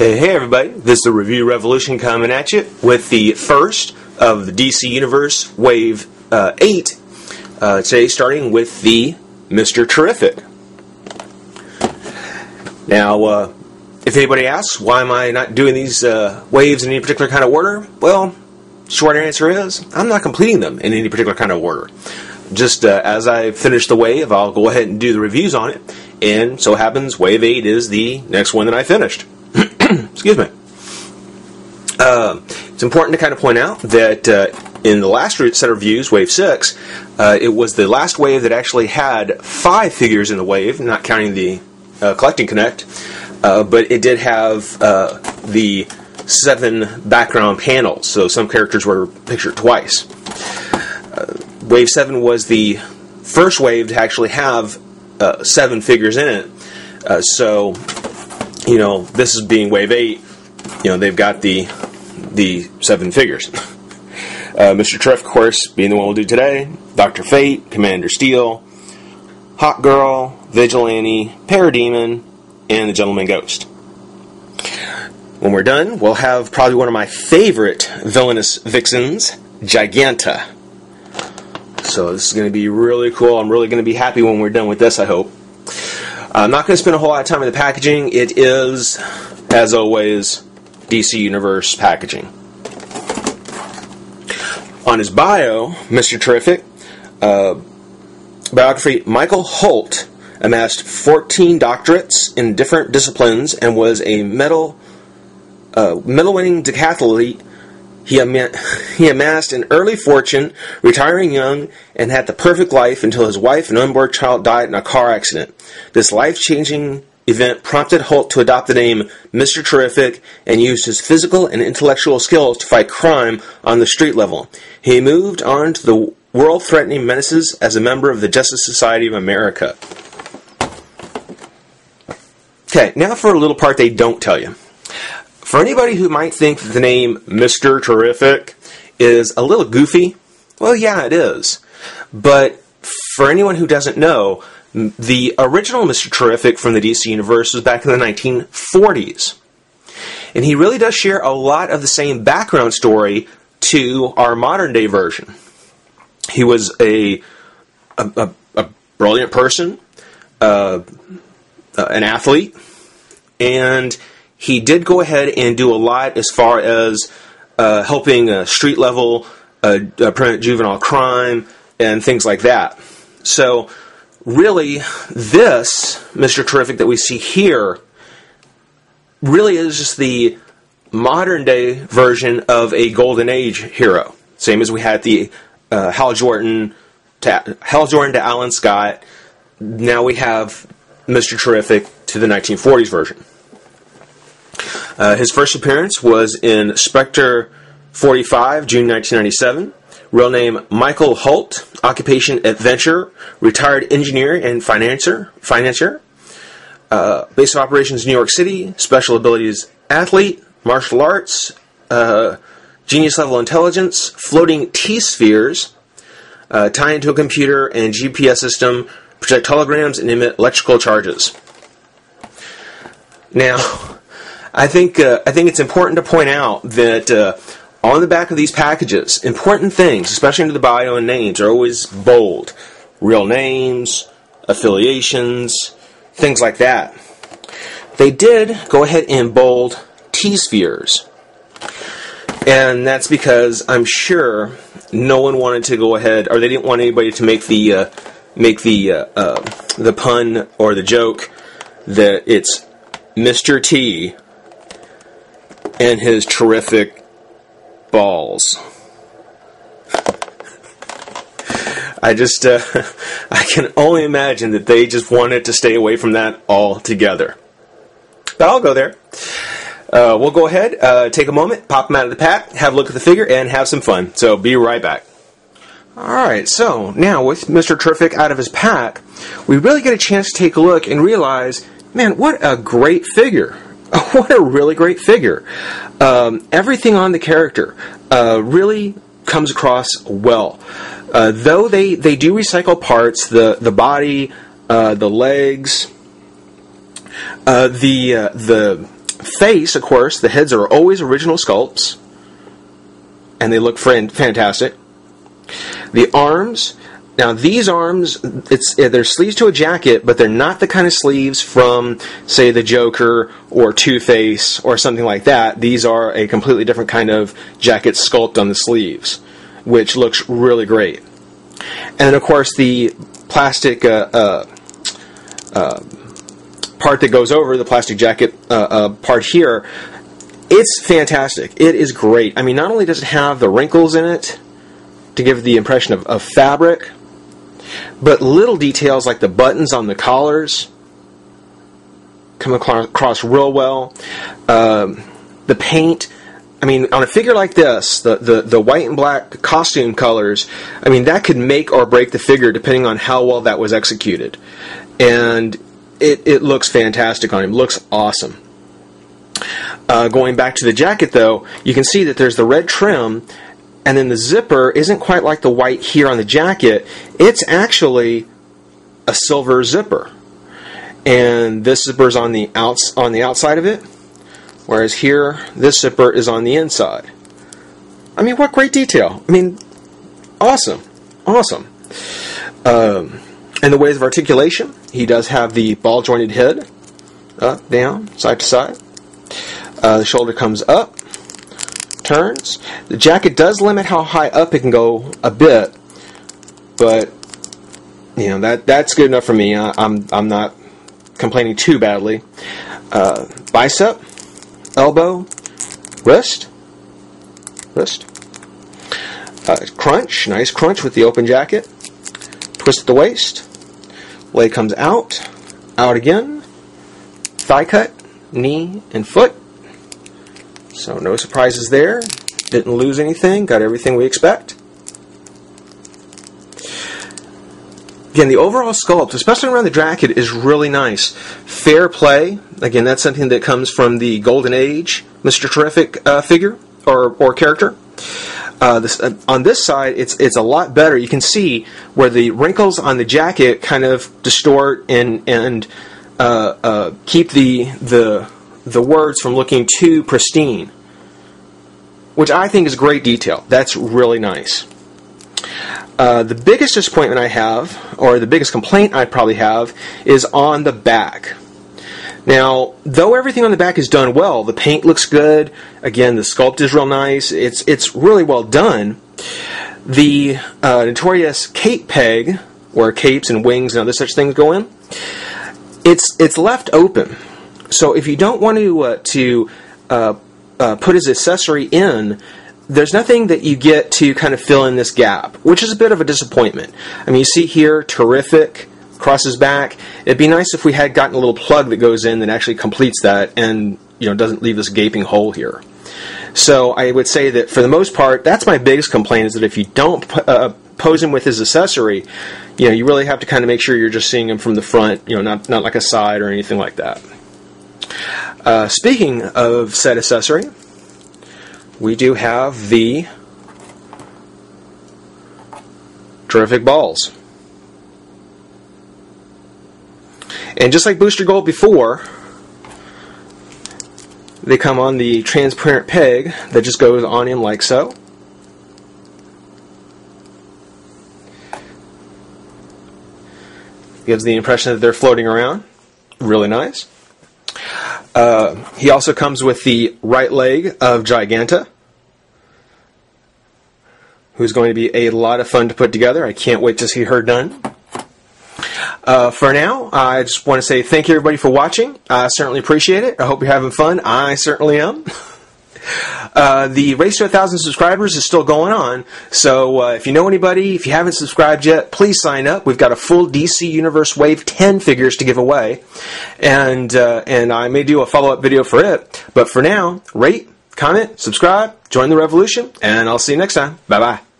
Hey everybody, this is the Review Revolution coming at you with the first of the DC Universe Wave 8, today starting with the Mr. Terrific. Now, if anybody asks, why am I not doing these waves in any particular kind of order? Well, short answer is, I'm not completing them in any particular kind of order. Just as I finish the wave, I'll go ahead and do the reviews on it, and so happens Wave 8 is the next one that I finished. Excuse me. It's important to kind of point out that in the last set of reviews, Wave 6, it was the last wave that actually had 5 figures in the wave, not counting the Collecting Connect, but it did have the 7 background panels, so some characters were pictured twice. Wave 7 was the first wave to actually have 7 figures in it, so you know, this is being Wave 8, you know, they've got the 7 figures. Mr. Terrific, of course, being the one we'll do today, Dr. Fate, Commander Steel, Hawk Girl, Vigilante, Parademon, and the Gentleman Ghost. When we're done, we'll have probably one of my favorite villainous vixens, Giganta. So this is going to be really cool. I'm really going to be happy when we're done with this, I hope. I'm not going to spend a whole lot of time in the packaging. It is, as always, DC Universe packaging. On his bio, Mr. Terrific, biography, Michael Holt amassed 14 doctorates in different disciplines and was a medal-winning decathlete. He amassed an early fortune, retiring young, and had the perfect life until his wife and unborn child died in a car accident. This life-changing event prompted Holt to adopt the name Mr. Terrific and use his physical and intellectual skills to fight crime on the street level. He moved on to the world-threatening menaces as a member of the Justice Society of America. Okay, now for a little part they don't tell you. For anybody who might think that the name Mr. Terrific is a little goofy, well, yeah, it is. But for anyone who doesn't know, the original Mr. Terrific from the DC Universe was back in the 1940s. And he really does share a lot of the same background story to our modern-day version. He was a brilliant person, an athlete, and he did go ahead and do a lot as far as helping street-level prevent juvenile crime and things like that. So, really, this Mr. Terrific that we see here really is just the modern-day version of a Golden Age hero. Same as we had the Hal Jordan to Alan Scott. Now we have Mr. Terrific to the 1940s version. His first appearance was in Spectre 45, June 1997. Real name Michael Holt. Occupation adventurer. Retired engineer and financier. Base of operations New York City. Special abilities athlete. Martial arts. Genius level intelligence. Floating T-spheres. Tie into a computer and GPS system. Project holograms and emit electrical charges. Now, I think it's important to point out that on the back of these packages, important things, especially into the bio and names, are always bold. Real names, affiliations, things like that. They did go ahead and bold T-spheres. And that's because I'm sure no one wanted to go ahead, or they didn't want anybody to make the pun or the joke that it's Mr. T and his terrific balls. I can only imagine that they just wanted to stay away from that altogether. But I'll go there. We'll go ahead, take a moment, pop them out of the pack, have a look at the figure, and have some fun. So be right back. Alright, so now with Mr. Terrific out of his pack, we really get a chance to take a look and realize, man, what a great figure. What a really great figure. Everything on the character really comes across well. Though they do recycle parts, the body, the legs, the face, of course, the heads are always original sculpts, and they look fantastic. The arms, now these arms, they're sleeves to a jacket, but they're not the kind of sleeves from, say, the Joker or Two-Face or something like that. These are a completely different kind of jacket sculpt on the sleeves, which looks really great. And then, of course, the plastic part that goes over the plastic jacket part here, it's fantastic. It is great. I mean, not only does it have the wrinkles in it to give the impression of fabric, but little details like the buttons on the collars come across real well. The paint, I mean, on a figure like this, the white and black costume colors, I mean, that could make or break the figure depending on how well that was executed. And it looks fantastic on him. Looks awesome. Going back to the jacket, though, you can see that there's the red trim, and then the zipper isn't quite like the white here on the jacket. It's actually a silver zipper. And this zipper's on the outside of it, whereas here, this zipper is on the inside. I mean, what great detail. I mean, awesome. Awesome. And the ways of articulation, he does have the ball-jointed head, up, down, side to side. The shoulder comes up, turns. The jacket does limit how high up it can go a bit, but you know that's good enough for me. I'm not complaining too badly. Bicep, elbow, wrist, crunch, nice crunch with the open jacket. Twist at the waist, leg comes out again, thigh cut, knee, and foot. So no surprises there. Didn't lose anything. Got everything we expect. Again, the overall sculpt, especially around the jacket, is really nice. Fair play. Again, that's something that comes from the Golden Age Mr. Terrific figure or character. On this side, it's a lot better. You can see where the wrinkles on the jacket kind of distort and keep the words from looking too pristine, which I think is great detail. That's really nice. The biggest disappointment I have, or the biggest complaint I'd probably have, is on the back. Now, though everything on the back is done well, the paint looks good, again, the sculpt is real nice, it's really well done, the notorious cape peg, where capes and wings and other such things go in, it's left open. So if you don't want to put his accessory in, there's nothing that you get to kind of fill in this gap, which is a bit of a disappointment. I mean, you see here, terrific, across his back. It'd be nice if we had gotten a little plug that goes in that actually completes that and doesn't leave this gaping hole here. So I would say that for the most part, that's my biggest complaint, is that if you don't pose him with his accessory, you really have to kind of make sure you're just seeing him from the front, not like a side or anything like that. Speaking of said accessory, we do have the Terrific balls. And just like Booster Gold before, they come on the transparent peg that just goes on him like so. Gives the impression that they're floating around. Really nice. He also comes with the right leg of Giganta, who's going to be a lot of fun to put together. I can't wait to see her done. For now, I just want to say thank you, everybody, for watching. I certainly appreciate it. I hope you're having fun. I certainly am. The Race to 1,000 subscribers is still going on, so if you know anybody, if you haven't subscribed yet, please sign up. We've got a full DC Universe Wave 10 figures to give away, and I may do a follow-up video for it. But for now, rate, comment, subscribe, join the revolution, and I'll see you next time. Bye-bye.